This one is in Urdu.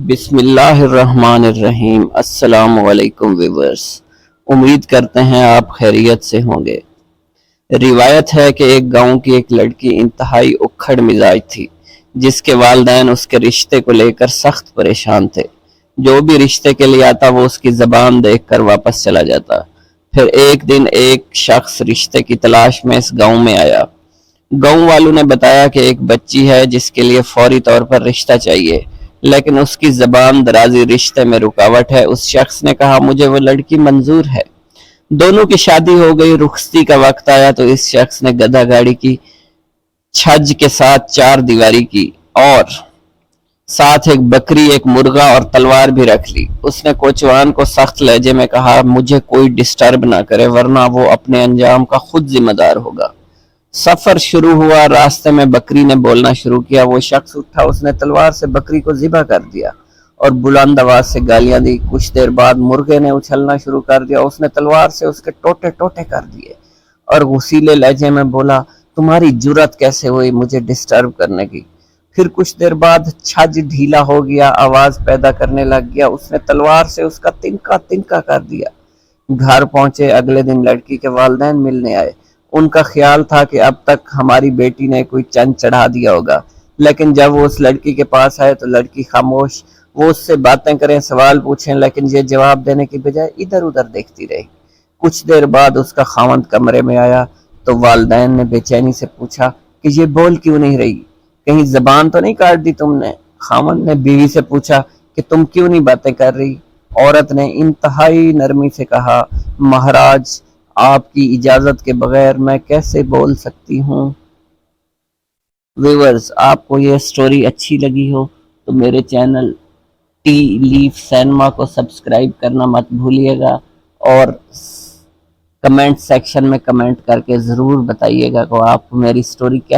بسم اللہ الرحمن الرحیم۔ السلام علیکم ویورز، امید کرتے ہیں آپ خیریت سے ہوں گے۔ روایت ہے کہ ایک گاؤں کی ایک لڑکی انتہائی اکھڑ مزاج تھی، جس کے والدین اس کے رشتے کو لے کر سخت پریشان تھے۔ جو بھی رشتے کے لیے آتا وہ اس کی زبان دیکھ کر واپس چلا جاتا۔ پھر ایک دن ایک شخص رشتے کی تلاش میں اس گاؤں میں آیا۔ گاؤں والوں نے بتایا کہ ایک بچی ہے جس کے لیے فوری طور پر رشتہ چاہیے، لیکن اس کی زبان درازی رشتے میں رکاوٹ ہے۔ اس شخص نے کہا مجھے وہ لڑکی منظور ہے۔ دونوں کی شادی ہو گئی۔ رخصتی کا وقت آیا تو اس شخص نے گدھا گاڑی کی، چھج کے ساتھ چار دیواری کی اور ساتھ ایک بکری، ایک مرغا اور تلوار بھی رکھ لی۔ اس نے کوچوان کو سخت لہجے میں کہا مجھے کوئی ڈسٹرب نہ کرے ورنہ وہ اپنے انجام کا خود ذمہ دار ہوگا۔ سفر شروع ہوا۔ راستے میں بکری نے بولنا شروع کیا۔ وہ شخص اٹھا، اس نے تلوار سے بکری کو ذبح کر دیا اور بلند آواز سے گالیاں دی۔ کچھ دیر بعد مرغے نے اچھلنا شروع کر دیا۔ اس نے تلوار سے اس کے ٹوٹے ٹوٹے کر دیے اور غصیلے لہجے میں بولا تمہاری جرأت کیسے ہوئی مجھے ڈسٹرب کرنے کی۔ پھر کچھ دیر بعد چھج ڈھیلا ہو گیا، آواز پیدا کرنے لگ گیا۔ اس نے تلوار سے اس کا تنکا تنکا کر دیا۔ گھر پہنچے۔ اگلے دن لڑکی کے والدین ملنے آئے۔ ان کا خیال تھا کہ اب تک ہماری بیٹی نے کوئی چند چڑھا دیا ہوگا، لیکن جب وہ اس لڑکی کے پاس آئے تو لڑکی خاموش۔ وہ اس سے باتیں کریں، سوال پوچھیں، لیکن یہ جواب دینے کی بجائے ادھر ادھر دیکھتی رہی۔ کچھ دیر بعد اس کا خاوند کمرے میں آیا تو والدین نے بے چینی سے پوچھا کہ یہ بول کیوں نہیں رہی، کہیں زبان تو نہیں کاٹ دی تم نے؟ خاوند نے بیوی سے پوچھا کہ تم کیوں نہیں باتیں کر رہی؟ عورت نے انتہائی نرمی سے کہا مہاراج آپ کی اجازت کے بغیر میں کیسے بول سکتی ہوں۔ ویورز، آپ کو یہ سٹوری اچھی لگی ہو تو میرے چینل ٹی لیف سینما کو سبسکرائب کرنا مت بھولیے گا اور کمنٹ سیکشن میں کمنٹ کر کے ضرور بتائیے گا کہ آپ کو میری سٹوری کیسی